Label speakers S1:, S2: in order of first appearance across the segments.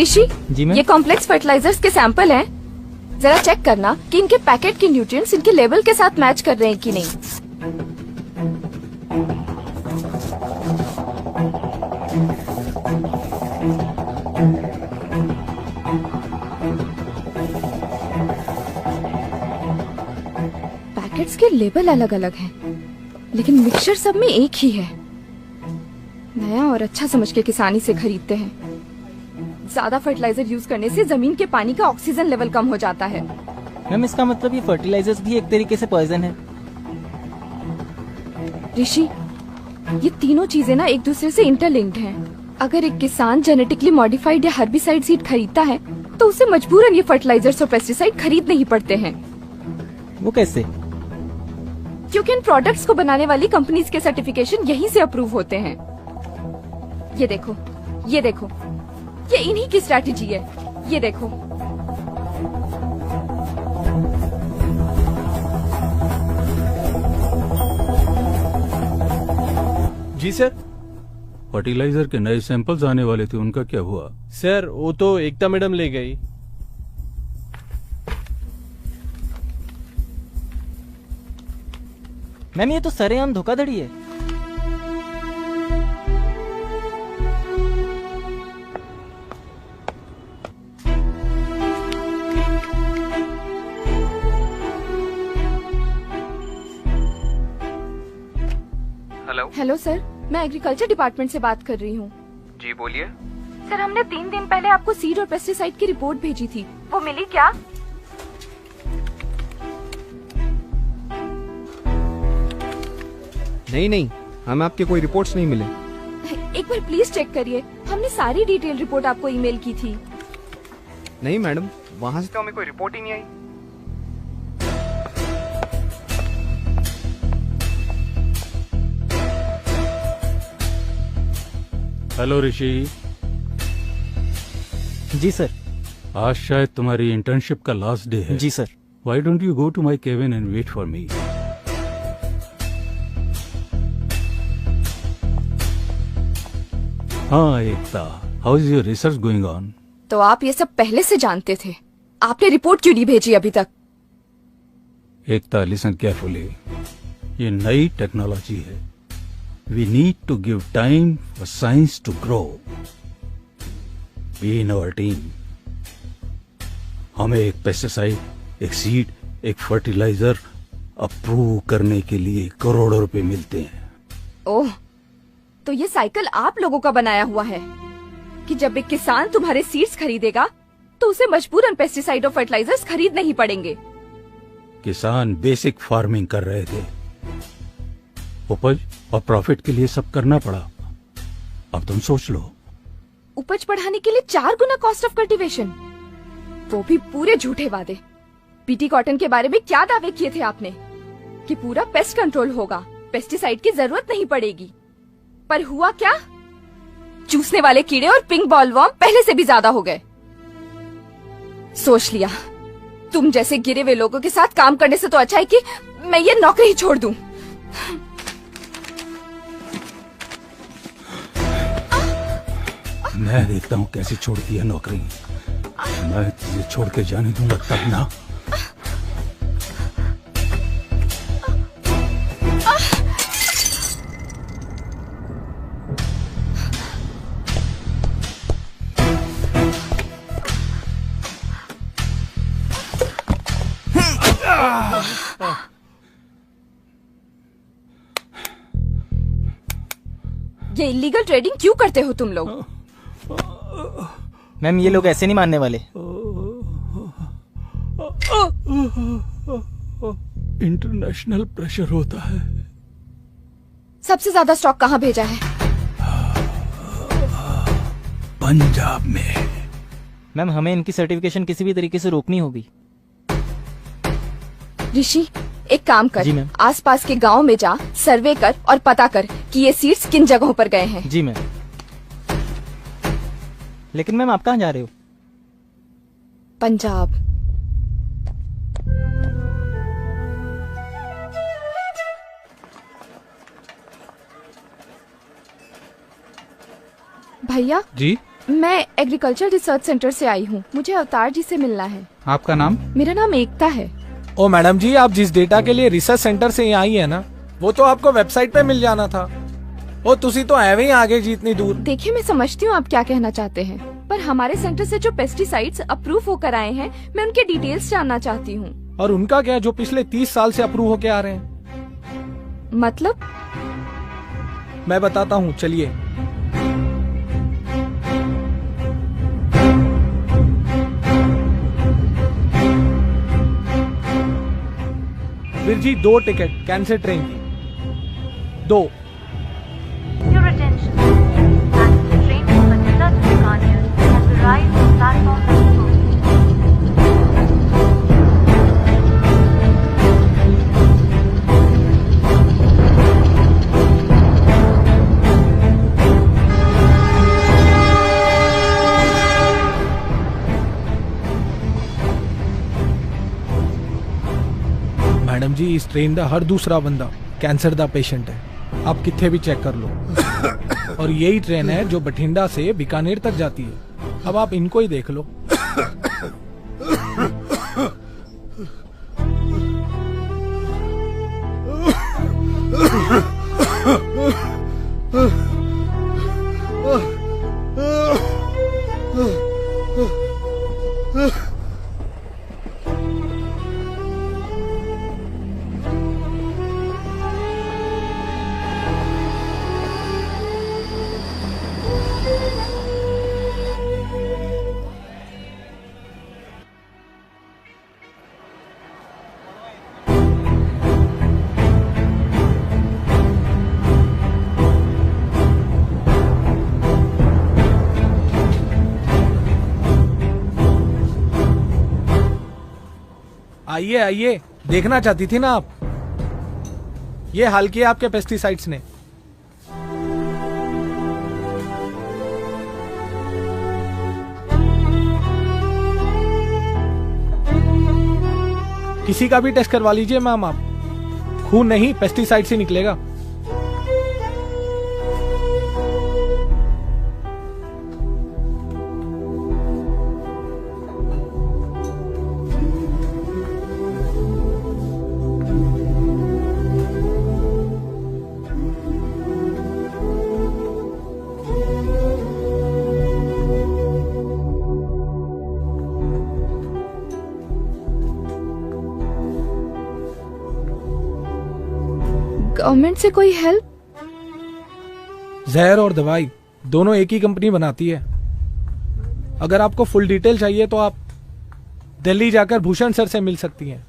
S1: ऋषि,
S2: जी ma'am.
S1: ये complex fertilisers के sample हैं। जरा चेक करना कि इनके पैकेट के न्यूट्रिएंट्स इनके लेवल के साथ मैच कर रहे हैं कि नहीं। पैकेट्स के लेबल अलग अलग हैं, लेकिन मिक्सचर सब में एक ही है। नया और अच्छा समझ के किसानी से खरीदते हैं। ज्यादा फर्टिलाइजर यूज करने से जमीन के पानी का ऑक्सीजन लेवल कम हो जाता है।
S2: मैम इसका मतलब ये फर्टिलाइजर्स भी एक तरीके से पॉइजन है।
S1: ऋषि, ये तीनों चीजें ना एक दूसरे से इंटरलिंक्ड हैं। अगर एक किसान जेनेटिकली मॉडिफाइड या हर्बिसाइड सीड खरीदता है तो उसे मजबूरन ये फर्टिलाइजर्स और पेस्टिसाइड खरीदने ही पड़ते हैं।
S2: वो कैसे?
S1: क्योंकि इन प्रोडक्ट्स को बनाने वाली कंपनीज के सर्टिफिकेशन यहीं से अप्रूव होते हैं। ये देखो, ये देखो, ये इन्हीं की स्ट्रैटेजी है। ये देखो,
S3: जी सर।
S4: फर्टिलाइजर के नए सैंपल्स आने वाले थे, उनका क्या हुआ?
S3: सर वो तो एकता मैडम ले गई।
S2: मैम ये तो सरेआम धोखाधड़ी है।
S1: हेलो सर, मैं एग्रीकल्चर डिपार्टमेंट से बात कर रही हूँ।
S5: जी बोलिए।
S1: सर, हमने 3 दिन पहले आपको सीड और पेस्टिसाइड की रिपोर्ट भेजी थी, वो मिली क्या?
S5: नहीं, हमें आपके कोई रिपोर्ट्स नहीं मिले।
S1: एक बार प्लीज चेक करिए, हमने सारी डिटेल रिपोर्ट आपको ईमेल की थी।
S5: नहीं मैडम, वहाँ से तो हमें कोई रिपोर्ट ही नहीं आई।
S4: हेलो ऋषि।
S2: जी सर।
S4: आज शायद तुम्हारी इंटर्नशिप का लास्ट डे है।
S2: जी sir.
S4: Why don't you go to my cabin and wait for me? हाँ Ekta, how is your research going on?
S1: तो आप ये सब पहले से जानते थे, आपने रिपोर्ट क्यों नहीं भेजी अभी तक?
S4: Ekta, listen carefully. ये नई टेक्नोलॉजी है। We need to give time for science to grow. Be in our team. हमें एक पेस्टिसाइड, एक सीड, एक फर्टिलाइजर अप्रूव करने के लिए करोड़ों रुपए मिलते हैं।
S1: ओह, तो ये साइकिल आप लोगों का बनाया हुआ है कि जब एक किसान तुम्हारे सीड्स खरीदेगा तो उसे मजबूरन पेस्टिसाइड और फर्टिलाइजर्स खरीदने ही पड़ेंगे।
S4: किसान बेसिक फार्मिंग कर रहे थे, उपज और प्रॉफिट के लिए सब करना पड़ा। अब तुम सोच लो।
S1: उपज बढ़ाने के लिए 4 गुना कॉस्ट ऑफ कल्टीवेशन, वो भी पूरे झूठे वादे। पीटी कॉटन के बारे में क्या दावे किए थे आपने कि पूरा पेस्ट कंट्रोल होगा, पेस्टिसाइड की जरूरत नहीं पड़ेगी, पर हुआ क्या? चूसने वाले कीड़े और पिंक बॉलवर्म पहले से भी ज्यादा हो गए। सोच लिया, तुम जैसे गिरे हुए लोगों के साथ काम करने से तो अच्छा है कि मैं ये नौकरी ही छोड़ दूं।
S4: मैं देखता हूँ कैसे छोड़ती है नौकरी। मैं तुझे छोड़ के जाने दूंगा तब ना।
S1: ये इलीगल ट्रेडिंग क्यों करते हो तुम लोग?
S2: मैम ये लोग ऐसे नहीं मानने वाले।
S4: इंटरनेशनल प्रेशर होता है।
S1: सबसे ज्यादा स्टॉक कहाँ भेजा है?
S4: पंजाब में।
S2: मैम हमें इनकी सर्टिफिकेशन किसी भी तरीके से रोकनी होगी।
S1: ऋषि, एक काम कर,
S2: जी मैम।
S1: आसपास के गांव में जा, सर्वे कर और पता कर कि ये सीड्स किन जगहों पर गए हैं।
S2: जी मैम। लेकिन मैम आप कहाँ जा रहे हो?
S1: पंजाब। भैया,
S3: जी
S1: मैं एग्रीकल्चर रिसर्च सेंटर से आई हूँ, मुझे अवतार जी से मिलना है।
S2: आपका नाम?
S1: मेरा नाम एकता है।
S3: ओ मैडम जी, आप जिस डेटा के लिए रिसर्च सेंटर से यहाँ आई है ना, वो तो आपको वेबसाइट पे मिल जाना था। ओ तुसी तो एवे ही आगे जी इतनी दूर।
S1: देखिए, मैं समझती हूँ आप क्या कहना चाहते हैं, पर हमारे सेंटर से जो पेस्टिसाइड्स अप्रूव होकर आए हैं, मैं उनके डिटेल्स जानना चाहती हूँ।
S3: और उनका क्या, जो पिछले 30 साल से अप्रूव होके आ रहे हैं?
S1: मतलब?
S3: मैं बताता हूँ, चलिए। Veer ji 2 ticket cancel train की, 2।
S6: Your attention. Passenger train number 30 Bikaner has arrived on platform number 2.
S3: Madam जी, इस ट्रेन का हर दूसरा बंदा कैंसर का पेशेंट है, आप किथे भी चेक कर लो। और यही ट्रेन है जो बठिंडा से बीकानेर तक जाती है। अब आप इनको ही देख लो। आइए आइए, देखना चाहती थी ना आप, ये हाल किया आपके पेस्टिसाइड्स ने। किसी का भी टेस्ट करवा लीजिए मैम आप, खून नहीं पेस्टिसाइड से निकलेगा।
S1: गवर्नमेंट से कोई हेल्प?
S3: जहर और दवाई दोनों एक ही कंपनी बनाती है। अगर आपको फुल डिटेल चाहिए तो आप दिल्ली जाकर भूषण सर से मिल सकती हैं।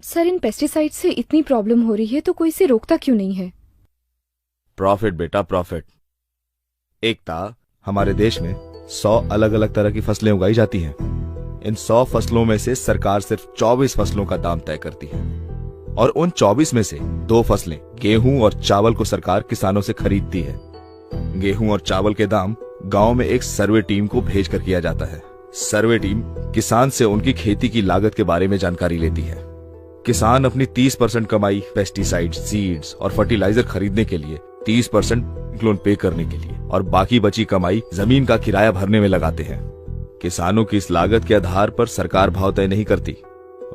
S1: सर, इन पेस्टिसाइड से इतनी प्रॉब्लम हो रही है तो कोई इसे रोकता क्यों नहीं है?
S7: प्रॉफिट बेटा, प्रॉफिट। एकता, हमारे देश में 100 अलग अलग तरह की फसलें उगाई जाती हैं। इन 100 फसलों में से सरकार सिर्फ 24 फसलों का दाम तय करती है। और उन 24 में से 2 फसलें गेहूं और चावल को सरकार किसानों से खरीदती है। गेहूं और चावल के दाम गांव में एक सर्वे टीम को भेजकर किया जाता है। सर्वे टीम किसान से उनकी खेती की लागत के बारे में जानकारी लेती है। किसान अपनी 30% कमाई पेस्टिसाइड, सीड्स और फर्टिलाइजर खरीदने के लिए, 30% लोन पे करने के लिए और बाकी बची कमाई जमीन का किराया भरने में लगाते हैं। किसानों की इस लागत के आधार पर सरकार भाव तय नहीं करती,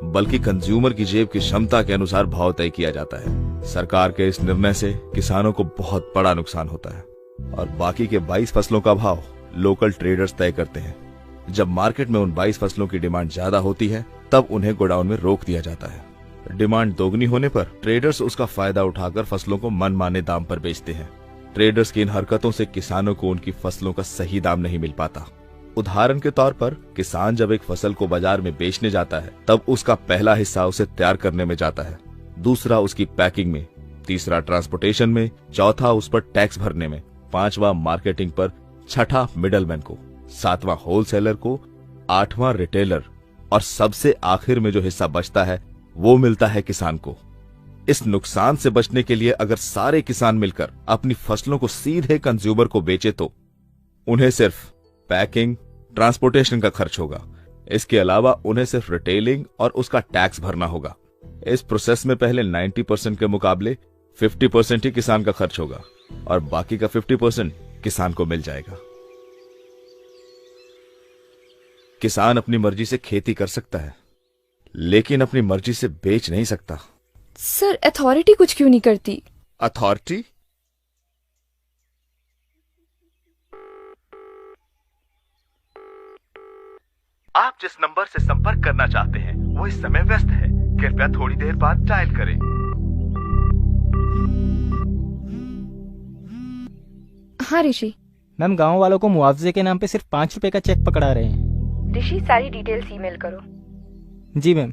S7: बल्कि कंज्यूमर की जेब की क्षमता के अनुसार भाव तय किया जाता है। सरकार के इस निर्णय से किसानों को बहुत बड़ा नुकसान होता है और बाकी के 22 फसलों का भाव लोकल ट्रेडर्स तय करते हैं। जब मार्केट में उन 22 फसलों की डिमांड ज्यादा होती है, तब उन्हें गोडाउन में रोक दिया जाता है। डिमांड दोगुनी होने पर ट्रेडर्स उसका फायदा उठाकर फसलों को मनमाने दाम पर बेचते हैं। ट्रेडर्स की इन हरकतों से किसानों को उनकी फसलों का सही दाम नहीं मिल पाता। उदाहरण के तौर पर किसान जब एक फसल को बाजार में बेचने जाता है, तब उसका पहला हिस्सा उसे तैयार करने में जाता है, दूसरा उसकी पैकिंग में, तीसरा ट्रांसपोर्टेशन में, चौथा उस पर टैक्स भरने में, पांचवा मार्केटिंग पर, छठा मिडलमैन को, सातवां होलसेलर को, आठवां रिटेलर और सबसे आखिर में जो हिस्सा बचता है वो मिलता है किसान को। इस नुकसान से बचने के लिए अगर सारे किसान मिलकर अपनी फसलों को सीधे कंज्यूमर को बेचे तो उन्हें सिर्फ पैकिंग, ट्रांसपोर्टेशन का खर्च होगा। इसके अलावा उन्हें सिर्फ रिटेलिंग और उसका टैक्स भरना होगा। इस प्रोसेस में पहले 90% के मुकाबले 50% ही किसान का खर्च होगा और बाकी का 50% किसान को मिल जाएगा। किसान अपनी मर्जी से खेती कर सकता है, लेकिन अपनी मर्जी से बेच नहीं सकता।
S1: सर, अथॉरिटी कुछ क्यों नहीं करती?
S7: अथॉरिटी? आप जिस नंबर से संपर्क करना चाहते हैं वो इस समय व्यस्त है। कृपया थोड़ी देर बाद डायल करें।
S1: हाँ ऋषि।
S2: मैम, गांव वालों को मुआवजे के नाम पे सिर्फ 5 रुपए का चेक पकड़ा रहे हैं।
S1: ऋषि, सारी डिटेल्स ईमेल करो।
S2: जी मैम।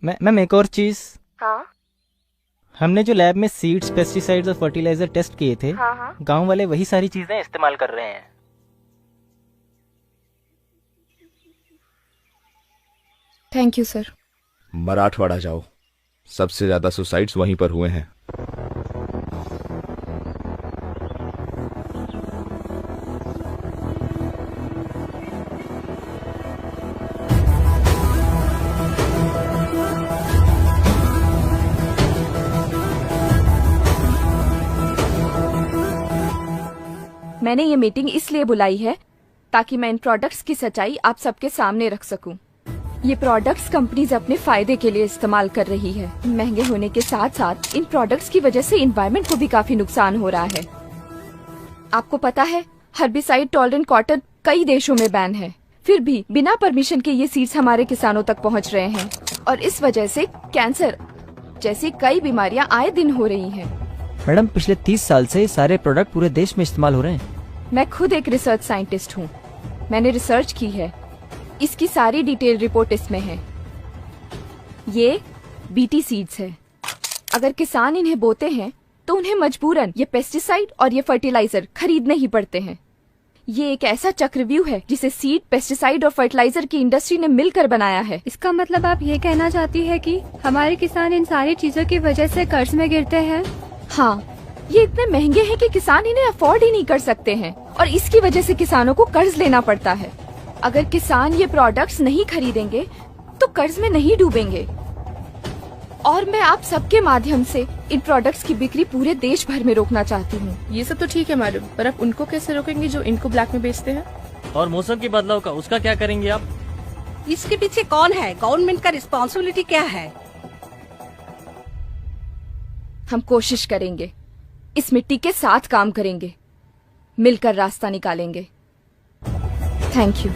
S2: मैम, एक और चीज।
S1: हाँ?
S2: हमने जो लैब में सीड्स, पेस्टिसाइड्स और फर्टिलाइजर टेस्ट किए थे,
S1: हाँ।
S2: गांव वाले वही सारी चीजें इस्तेमाल कर रहे हैं।
S1: Thank you sir.
S7: मराठवाड़ा जाओ, सबसे ज्यादा सुसाइड्स वहीं पर हुए हैं।
S1: मैंने ये मीटिंग इसलिए बुलाई है ताकि मैं इन प्रोडक्ट्स की सच्चाई आप सबके सामने रख सकूं। ये प्रोडक्ट्स कंपनीज अपने फायदे के लिए इस्तेमाल कर रही है। महंगे होने के साथ साथ इन प्रोडक्ट्स की वजह से एनवायरनमेंट को भी काफी नुकसान हो रहा है। आपको पता है, हर्बिसाइड टॉलरेंट कॉटन कई देशों में बैन है, फिर भी बिना परमिशन के ये सीड्स हमारे किसानों तक पहुंच रहे हैं और इस वजह से कैंसर जैसी कई बीमारियां आए दिन हो रही हैं।
S8: मैडम, पिछले 30 साल से ये सारे प्रोडक्ट पूरे देश में इस्तेमाल हो रहे हैं।
S1: मैं खुद एक रिसर्च साइंटिस्ट हूँ। मैंने रिसर्च की है। इसकी सारी डिटेल रिपोर्ट इसमें है। ये बीटी सीड्स है। अगर किसान इन्हें बोते हैं तो उन्हें मजबूरन ये पेस्टिसाइड और ये फर्टिलाइजर खरीदने ही पड़ते हैं। ये एक ऐसा चक्रव्यूह है जिसे सीड, पेस्टिसाइड और फर्टिलाइजर की इंडस्ट्री ने मिलकर बनाया है।
S9: इसका मतलब आप ये कहना चाहती है कि हमारे किसान इन सारी चीजों की वजह से कर्ज में गिरते हैं?
S1: हाँ, ये इतने महंगे हैं कि किसान इन्हें अफोर्ड ही नहीं कर सकते हैं और इसकी वजह से किसानों को कर्ज लेना पड़ता है। अगर किसान ये प्रोडक्ट्स नहीं खरीदेंगे तो कर्ज में नहीं डूबेंगे। और मैं आप सबके माध्यम से इन प्रोडक्ट्स की बिक्री पूरे देश भर में रोकना चाहती हूँ।
S10: ये सब तो ठीक है मैडम, पर आप उनको कैसे रोकेंगे जो इनको ब्लैक में बेचते हैं?
S11: और मौसम के बदलाव का, उसका क्या करेंगे आप?
S12: इसके पीछे कौन है? गवर्नमेंट का रिस्पॉन्सिबिलिटी क्या है?
S1: हम कोशिश करेंगे, इस मिट्टी के साथ काम करेंगे, मिलकर रास्ता निकालेंगे। Thank you.